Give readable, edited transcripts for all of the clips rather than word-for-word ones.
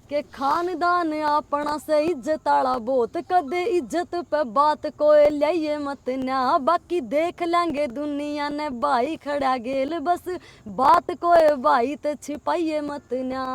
के खानदान अपना से इज्जत आला बहुत, कदे इज्जत पे बात कोई लिये मत न्या, बाकी देख लेंगे दुनिया ने भाई खड़ा गेल, बस बात कोई भाई ते छिपाइए मत न्या,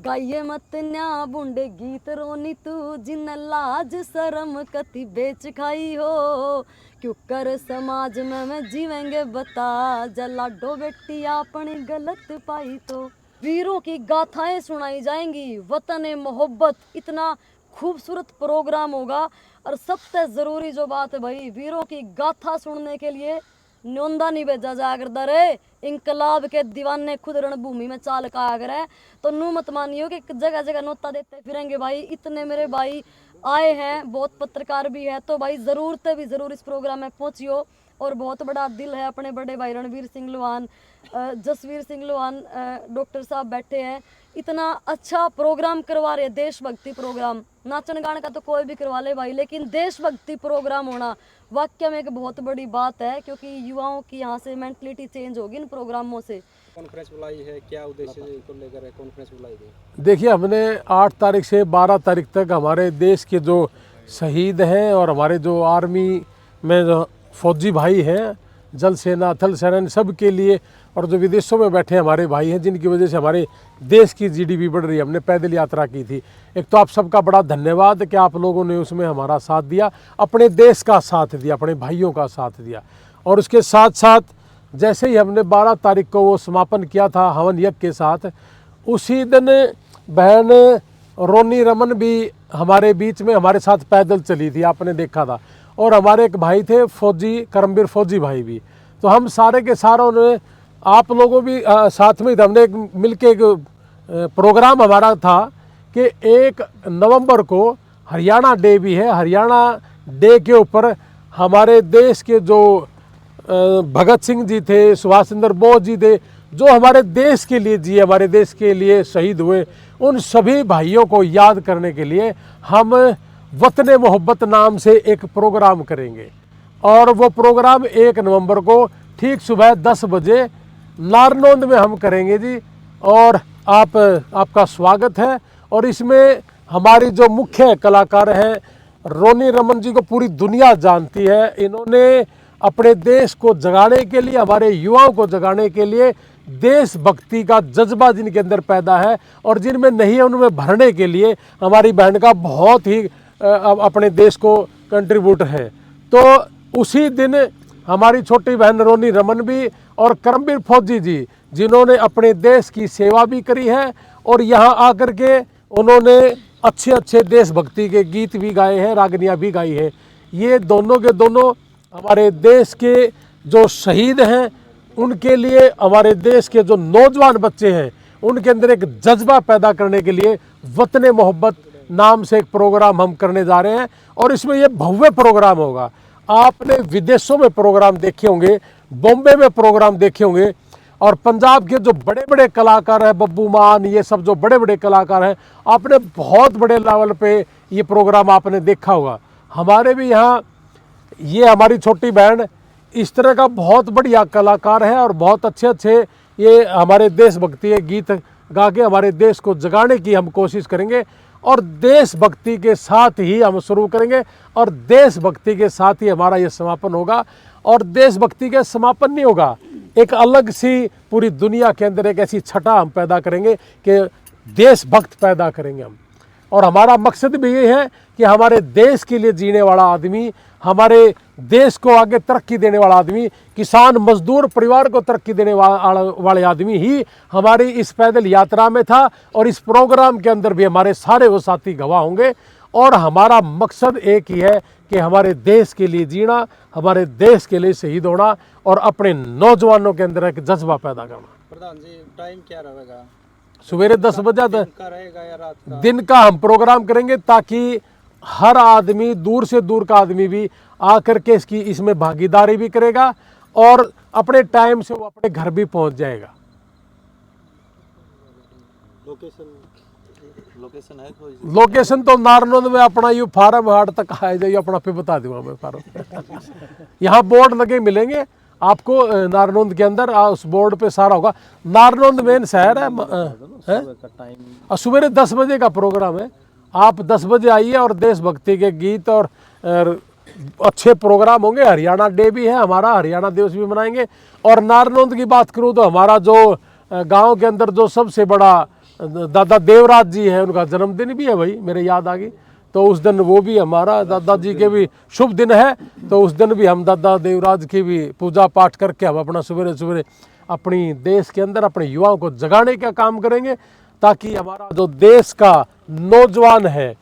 गाइए मत न्या बुंडे गीत रोनी तू, जिन लाज शर्म कति बेच खाई हो, क्यों कर समाज में जीवेंगे बता, जला डो बेटी अपनी गलत पाई तो। वीरों की गाथाएं सुनाई जाएंगी, वतन मोहब्बत, इतना खूबसूरत प्रोग्राम होगा। और सबसे ज़रूरी जो बात है भाई, वीरों की गाथा सुनने के लिए न्योंदा नहीं भेजा जा करता रे, इंकलाब के दीवाने खुद रणभूमि में चाल का आगर है, तो नू मत मानियो कि जगह जगह नोता देते फिरेंगे भाई। इतने मेरे भाई आए हैं, बहुत पत्रकार भी है, तो भाई ज़रूर इस प्रोग्राम में पहुँचियो। और बहुत बड़ा दिल है, अपने बड़े भाई रणवीर सिंह लोहान, जसवीर सिंह लोहान डॉक्टर साहब बैठे हैं, इतना अच्छा प्रोग्राम करवा रहे, देशभक्ति प्रोग्राम। नाचन गाने का तो कोई भी करवा ले भाई, लेकिन देशभक्ति प्रोग्राम होना वाकई में एक बहुत बड़ी बात है, क्योंकि युवाओं की यहाँ से मेंटलिटी चेंज होगी इन प्रोग्रामों से। कॉन्फ्रेंस बुलाई है, क्या उद्देश्य को लेकर कॉन्फ्रेंस बुलाई गई? देखिए, हमने 8 तारीख से 12 तारीख तक हमारे देश के जो शहीद हैं और हमारे जो आर्मी में जो फौजी भाई हैं, जल सेना, थल सेना, इन सब के लिए, और जो विदेशों में बैठे हमारे भाई हैं जिनकी वजह से हमारे देश की जीडीपी बढ़ रही है, हमने पैदल यात्रा की थी। एक तो आप सबका बड़ा धन्यवाद कि आप लोगों ने उसमें हमारा साथ दिया, अपने देश का साथ दिया, अपने भाइयों का साथ दिया। और उसके साथ साथ जैसे ही हमने 12 तारीख को वो समापन किया था हवन यज्ञ के साथ, उसी दिन बहन रोनी रमन भी हमारे बीच में हमारे साथ पैदल चली थी, आपने देखा था। और हमारे एक भाई थे फौजी, करमवीर फौजी भाई भी। तो हम सारे के सारों ने, आप लोगों भी साथ में, हमने एक मिलके एक प्रोग्राम हमारा था कि 1 नवंबर को हरियाणा डे भी है। हरियाणा डे के ऊपर हमारे देश के जो भगत सिंह जी थे, सुभाष चंद्र बोस जी थे, जो हमारे देश के लिए जिए, हमारे देश के लिए शहीद हुए, उन सभी भाइयों को याद करने के लिए हम वतन मोहब्बत नाम से एक प्रोग्राम करेंगे। और वो प्रोग्राम 1 नवंबर को ठीक सुबह 10 बजे नारनौंद में हम करेंगे जी। और आपका स्वागत है। और इसमें हमारी जो मुख्य कलाकार हैं, रोनी रमन जी को पूरी दुनिया जानती है। इन्होंने अपने देश को जगाने के लिए, हमारे युवाओं को जगाने के लिए, देशभक्ति का जज्बा जिनके अंदर पैदा है और जिनमें नहीं है उनमें भरने के लिए हमारी बहन का बहुत ही अपने देश को कंट्रीब्यूट है। तो उसी दिन हमारी छोटी बहन रोनी रमन भी और करमवीर फौजी जी, जिन्होंने अपने देश की सेवा भी करी है और यहाँ आकर के उन्होंने अच्छे अच्छे देशभक्ति के गीत भी गाए हैं, रागनियाँ भी गाई है। ये दोनों के दोनों हमारे देश के जो शहीद हैं, उनके लिए, हमारे देश के जो नौजवान बच्चे हैं, उनके अंदर एक जज्बा पैदा करने के लिए वतन मोहब्बत नाम से एक प्रोग्राम हम करने जा रहे हैं। और इसमें ये भव्य प्रोग्राम होगा। आपने विदेशों में प्रोग्राम देखे होंगे, बॉम्बे में प्रोग्राम देखे होंगे, और पंजाब के जो बड़े बड़े कलाकार हैं, बब्बू मान, ये सब जो बड़े बड़े कलाकार हैं, आपने बहुत बड़े लेवल पे ये प्रोग्राम आपने देखा होगा। हमारे भी यहाँ ये हमारी छोटी बहन इस तरह का बहुत बढ़िया कलाकार है और बहुत अच्छे अच्छे ये हमारे देशभक्ति के गीत गा के हमारे देश को जगाने की हम कोशिश करेंगे। और देशभक्ति के साथ ही हम शुरू करेंगे और देशभक्ति के साथ ही हमारा ये समापन होगा। और देशभक्ति के समापन नहीं होगा, एक अलग सी पूरी दुनिया के अंदर एक ऐसी छटा हम पैदा करेंगे कि देशभक्त पैदा करेंगे हम। और हमारा मकसद भी ये है कि हमारे देश के लिए जीने वाला आदमी, हमारे देश को आगे तरक्की देने वाला आदमी, किसान मजदूर परिवार को तरक्की देने वाले आदमी ही हमारी इस पैदल यात्रा में था। और इस प्रोग्राम के अंदर भी हमारे सारे वो साथी गवाह होंगे। और हमारा मकसद एक ही है कि हमारे देश के लिए जीना, हमारे देश के लिए शहीद होना और अपने नौजवानों के अंदर एक जज्बा पैदा करना। प्रधान जी, टाइम क्या रहेगा? सवेरे 10 बजे का रहेगा या रात का? दिन का हम प्रोग्राम करेंगे, ताकि हर आदमी, दूर से दूर का आदमी भी आकर के इसमें भागीदारी भी करेगा और अपने टाइम से वो अपने घर भी पहुंच जाएगा। लोकेशन है कोई? लोकेशन तो नारनौंद में अपना यू फार्म हाट तक आ जाइए, अपना पे बता दूंगा मैं फार्म। यहाँ बोर्ड लगे मिलेंगे, आपको नारनौंद के अंदर उस बोर्ड पे सारा होगा। नारनौंद मेन शहर है, और सुबह 10 बजे का प्रोग्राम है। आप 10 बजे आइए और देशभक्ति के गीत और अच्छे प्रोग्राम होंगे। हरियाणा डे भी है हमारा, हरियाणा दिवस भी मनाएंगे। और नारनौंद की बात करूँ तो हमारा जो गांव के अंदर जो सबसे बड़ा दादा देवराज जी है, उनका जन्मदिन भी है भाई, मेरे याद आ गई। तो उस दिन वो भी हमारा दादाजी के भी शुभ दिन है। तो उस दिन भी हम दादा देवराज की भी पूजा पाठ करके हम अपना सवेरे सवेरे अपनी देश के अंदर अपने युवाओं को जगाने का काम करेंगे, ताकि हमारा जो देश का नौजवान है,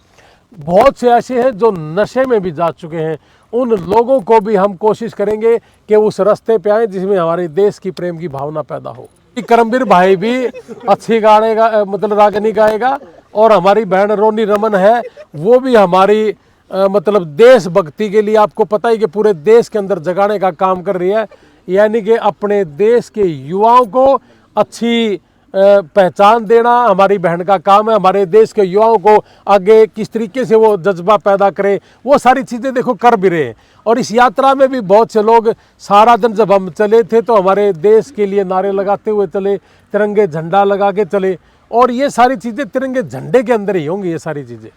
बहुत से ऐसे हैं जो नशे में भी जा चुके हैं, उन लोगों को भी हम कोशिश करेंगे कि उस रास्ते पे आए जिसमें हमारे देश की प्रेम की भावना पैदा हो। करमवीर भाई भी अच्छी गाने का मतलब रागनी गाएगा, और हमारी बहन रोनी रमन है, वो भी हमारी मतलब देशभक्ति के लिए, आपको पता ही कि पूरे देश के अंदर जगाने का काम कर रही है। यानी कि अपने देश के युवाओं को अच्छी पहचान देना हमारी बहन का काम है। हमारे देश के युवाओं को आगे किस तरीके से वो जज्बा पैदा करें, वो सारी चीज़ें देखो कर भी रहे हैं। और इस यात्रा में भी बहुत से लोग, सारा दिन जब हम चले थे तो हमारे देश के लिए नारे लगाते हुए चले, तिरंगे झंडा लगा के चले, और ये सारी चीज़ें तिरंगे झंडे के अंदर ही होंगी ये सारी चीज़ें।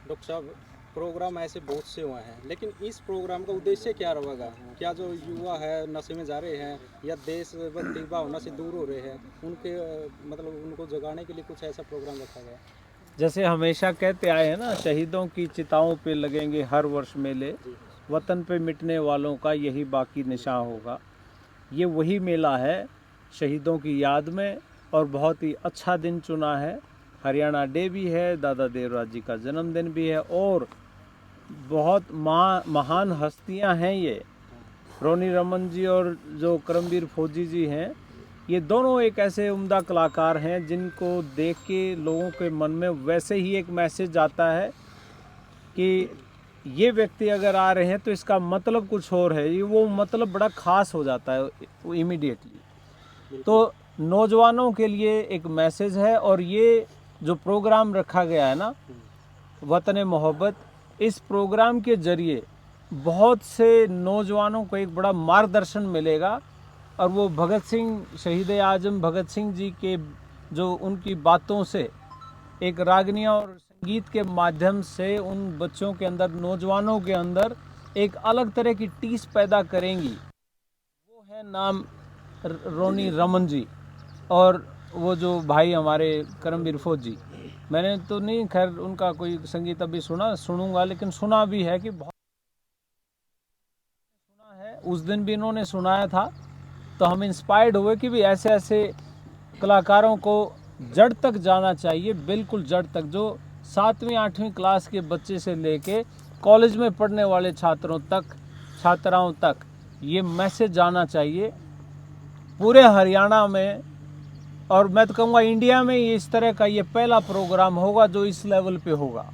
डॉक्टर साहब, प्रोग्राम ऐसे बहुत से हुए हैं, लेकिन इस प्रोग्राम का उद्देश्य क्या रहेगा? क्या जो युवा है नशे में जा रहे हैं या देशभक्ति भावना से दूर हो रहे हैं, उनके मतलब उनको जगाने के लिए कुछ ऐसा प्रोग्राम रखा गया? जैसे हमेशा कहते आए हैं ना, शहीदों की चिताओं पे लगेंगे हर वर्ष मेले, वतन पे मिटने वालों का यही बाकी निशान होगा। ये वही मेला है शहीदों की याद में, और बहुत ही अच्छा दिन चुना है। हरियाणा डे भी है, दादा देवराज जी का जन्मदिन भी है, और बहुत महान हस्तियां हैं ये, रोनी रमन जी और जो करमवीर फौजी जी हैं, ये दोनों एक ऐसे उम्दा कलाकार हैं जिनको देख के लोगों के मन में वैसे ही एक मैसेज आता है कि ये व्यक्ति अगर आ रहे हैं तो इसका मतलब कुछ और है, ये वो मतलब बड़ा ख़ास हो जाता है इमीडिएटली। तो नौजवानों के लिए एक मैसेज है, और ये जो प्रोग्राम रखा गया है ना, वतन मोहब्बत, इस प्रोग्राम के ज़रिए बहुत से नौजवानों को एक बड़ा मार्गदर्शन मिलेगा। और वो भगत सिंह, शहीद आजम भगत सिंह जी के जो उनकी बातों से एक रागनियाँ और संगीत के माध्यम से उन बच्चों के अंदर, नौजवानों के अंदर एक अलग तरह की टीस पैदा करेंगी। वो है नाम रोनी रमन जी, और वो जो भाई हमारे करमवीर फौजी, मैंने तो नहीं खैर उनका कोई संगीत अभी सुनूंगा, लेकिन सुना भी है कि बहुत सुना है। उस दिन भी इन्होंने सुनाया था, तो हम इंस्पायर्ड हुए कि भी ऐसे ऐसे कलाकारों को जड़ तक जाना चाहिए, बिल्कुल जड़ तक, जो 7वीं 8वीं क्लास के बच्चे से लेके कॉलेज में पढ़ने वाले छात्राओं तक ये मैसेज जाना चाहिए। पूरे हरियाणा में, और मैं तो कहूँगा इंडिया में, ये इस तरह का ये पहला प्रोग्राम होगा जो इस लेवल पे होगा।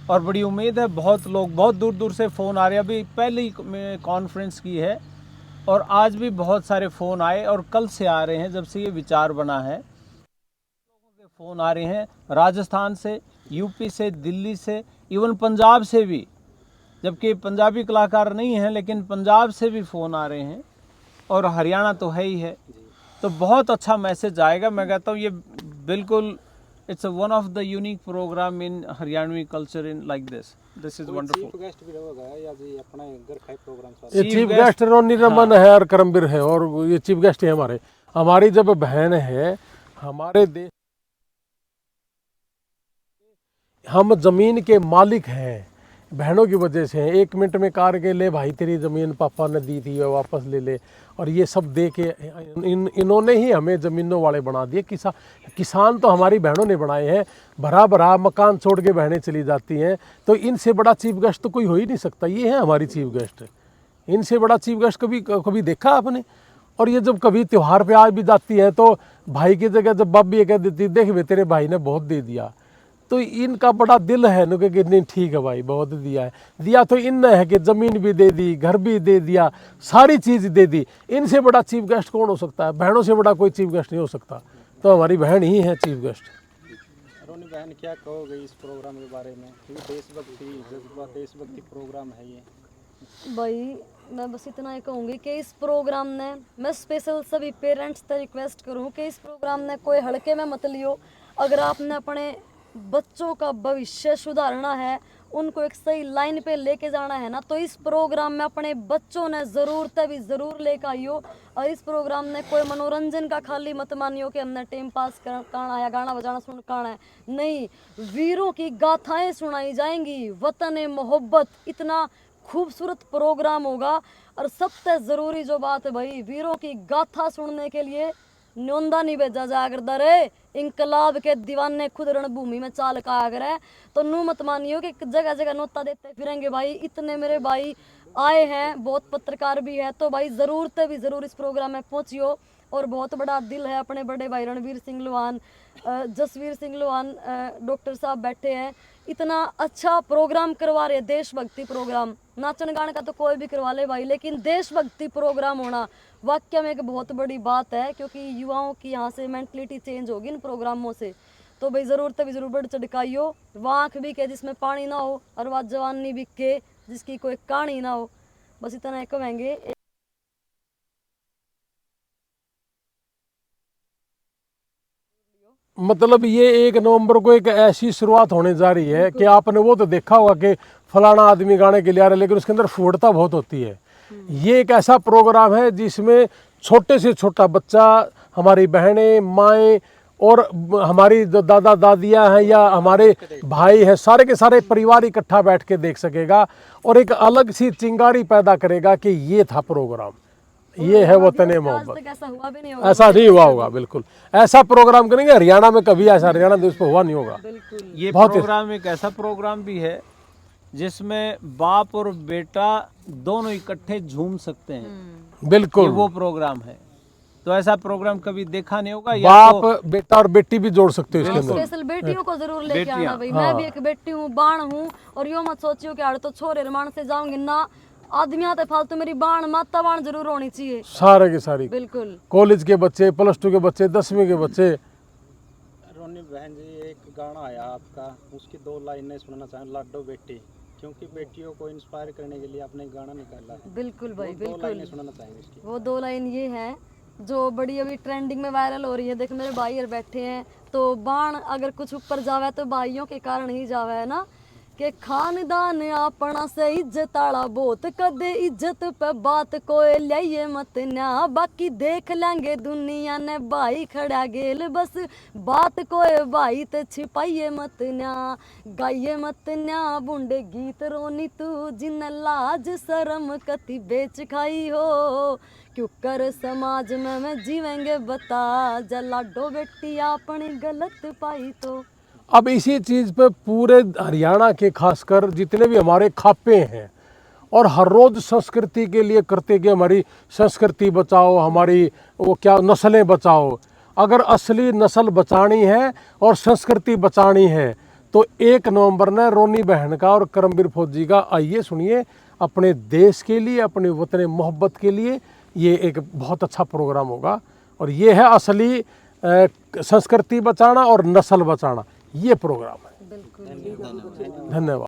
और बड़ी उम्मीद है, बहुत लोग बहुत दूर दूर से फ़ोन आ रहे हैं। अभी पहले ही कॉन्फ्रेंस की है, और आज भी बहुत सारे फ़ोन आए, और कल से आ रहे हैं जब से ये विचार बना है। लोगों के फ़ोन आ रहे हैं राजस्थान से, यूपी से, दिल्ली से, इवन पंजाब से भी, जबकि पंजाबी कलाकार नहीं हैं, लेकिन पंजाब से भी फ़ोन आ रहे हैं, और हरियाणा तो है ही है। तो बहुत अच्छा मैसेज आएगा। मैं कहता हूँ ये बिल्कुल it's one of the unique program in Haryanvi culture in like this is wonderful. Chief guest भी रहेगा या जी अपना घर का प्रोग्राम सारा? ये चीफ गेस्ट रोनी रमन है और करमवीर है, और ये चीफ गेस्ट है हमारे। हमारी जब बहन है, हमारे देश, हम जमीन के मालिक हैं बहनों की वजह से। 1 मिनट में कार के ले भाई तेरी ज़मीन पापा ने दी थी वो वापस ले ले, और ये सब दे के इन्होंने ही हमें ज़मीनों वाले बना दिए। किसान तो हमारी बहनों ने बनाए हैं। भरा भरा मकान छोड़ के बहनें चली जाती हैं, तो इनसे बड़ा चीफ गेस्ट तो कोई हो ही नहीं सकता। ये है हमारी चीफ गेस्ट। इनसे बड़ा चीफ गेस्ट कभी देखा आपने? और ये जब कभी त्यौहार पे आ भी जाती है तो भाई की जगह जब बाप भी ये कह देती देख बे तेरे भाई ने बहुत दे दिया, तो इनका बड़ा दिल है न कि नहीं ठीक है भाई बहुत दिया है। दिया तो इन है कि ज़मीन भी दे दी, घर भी दे दिया, सारी चीज़ दे दी। इनसे बड़ा चीफ गेस्ट कौन हो सकता है? बहनों से बड़ा कोई चीफ गेस्ट नहीं हो सकता। तो हमारी बहन ही है चीफ गेस्ट। रोनी बहन, क्या कहोगे इस प्रोग्राम के बारे में? देशभक्ति जज्बा, देशभक्ति प्रोग्राम है ये। भाई मैं बस इतना ही कहूँगी कि इस प्रोग्राम ने, मैं स्पेशल सभी पेरेंट्स से रिक्वेस्ट करूँ कि इस प्रोग्राम ने कोई हल्के में मत लियो। अगर आपने अपने बच्चों का भविष्य सुधारना है, उनको एक सही लाइन पे लेके जाना है ना, तो इस प्रोग्राम में अपने बच्चों ने ज़रूर भी ज़रूर लेकर आइयो। और इस प्रोग्राम ने कोई मनोरंजन का खाली मत मानियो कि हमने टाइम पास करना या गाना बजाना सुन करना है, नहीं। वीरों की गाथाएं सुनाई जाएंगी, वतन मोहब्बत, इतना खूबसूरत प्रोग्राम होगा। और सबसे ज़रूरी जो बात है भाई, वीरों की गाथा सुनने के लिए न्योंदा नहीं भेजा जा करता रे, इंकलाब के दीवाने खुद रणभूमि में चाल का आगर है। तो नू मत मानियो कि जगह जगह नोता देते फिरेंगे भाई। इतने मेरे भाई आए हैं, बहुत पत्रकार भी है, तो भाई ज़रूर से भी ज़रूर इस प्रोग्राम में पहुँचियो। और बहुत बड़ा दिल है अपने बड़े भाई रणवीर सिंह लोहान, जसवीर सिंह लोहान डॉक्टर साहब बैठे हैं, इतना अच्छा प्रोग्राम करवा रहे हैं। देशभक्ति प्रोग्राम, नाचन गाने का तो कोई भी करवा ले भाई, लेकिन देशभक्ति प्रोग्राम होना वाकई में एक बहुत बड़ी बात है, क्योंकि युवाओं की यहाँ से मेंटलिटी चेंज होगी इन प्रोग्रामों से। तो भाई ज़रूर तभी ज़रूर बढ़ चढ़काइयो। वह आँख भी के जिसमें पानी ना हो, और वह जवानी भी के जिसकी कोई कहानी ना हो। बस इतना ही कहेंगे। मतलब ये 1 नवंबर को एक ऐसी शुरुआत होने जा रही है कि आपने वो तो देखा होगा कि फलाना आदमी गाने के लिए आ रहा है, लेकिन उसके अंदर फूटता बहुत होती है। ये एक ऐसा प्रोग्राम है जिसमें छोटे से छोटा बच्चा, हमारी बहनें, माएँ और हमारी जो दादा दादियाँ हैं या हमारे भाई हैं, सारे के सारे परिवार इकट्ठा बैठ के देख सकेगा और एक अलग सी चिंगारी पैदा करेगा कि ये था प्रोग्राम, ये है वतन मोहब्बत। ऐसा हुआ भी नहीं होगा, ऐसा नहीं हुआ होगा, बिल्कुल ऐसा प्रोग्राम करेंगे हरियाणा में, कभी ऐसा हरियाणा देश पे हुआ नहीं होगा। ये प्रोग्राम एक ऐसा प्रोग्राम भी है जिसमें बाप और बेटा दोनों इकट्ठे झूम सकते हैं। बिल्कुल, ये वो प्रोग्राम है। तो ऐसा प्रोग्राम कभी देखा नहीं होगा। बाप बेटा और बेटी भी जोड़ सकते हो इसके अंदर। स्पेशल बेटियों को जरूर लेके आना भाई। मैं भी एक बेटी हूँ, बाण हूँ, और यो मत सोचियो कि यार तो छोरे रमान से जाऊंगी ना, आदमियां तो फालतू, मेरी बाण माता बाण जरूर होनी चाहिए, सारे के सारी, बिल्कुल। कॉलेज के बच्चे, +2 के बच्चे, 10वीं के बच्चे। रोनी बहन जी, एक गाना आया आपका, उसकी 2 लाइनें सुनना चाहें, लाडो बेटी, क्योंकि बेटियों को इंस्पायर करने के लिए आपने गाना निकाला है। बिल्कुल भाई, बिल्कुल। 2 लाइनें सुनाना चाहेंगे इसकी। वो 2 लाइन ये है जो बड़ी अभी ट्रेंडिंग में वायरल हो रही है। देख मेरे भाई बैठे हैं, तो बाण अगर कुछ ऊपर जावे तो भाइयों के कारण ही जावे है ना, कि खानदान अपना से इज्जत आला बहुत, कदे इज्जत पे बात कोई लिये मत ना, बाकी देख लेंगे दुनिया ने भाई खड़ा गेल, बस बात कोई भाई ते छिपाइए मत ना, गाइए मत ना बुंडे गीत रोनी तू, जिन लाज शर्म कति बेच खाई हो, क्यों कर समाज में मैं जीवेंगे बता, जलाडो बेटी अपनी गलत पाई तो। अब इसी चीज़ पे पूरे हरियाणा के खासकर जितने भी हमारे खापे हैं और हर रोज़ संस्कृति के लिए करते कि हमारी संस्कृति बचाओ, हमारी वो क्या नस्लें बचाओ। अगर असली नस्ल बचानी है और संस्कृति बचानी है तो 1 नवंबर ने रोनी बहन का और करमवीर फौजी का, आइए सुनिए, अपने देश के लिए, अपने वतन मोहब्बत के लिए ये एक बहुत अच्छा प्रोग्राम होगा। और ये है असली संस्कृति बचाना और नस्ल बचाना, ये प्रोग्राम है। बिल्कुल। धन्यवाद।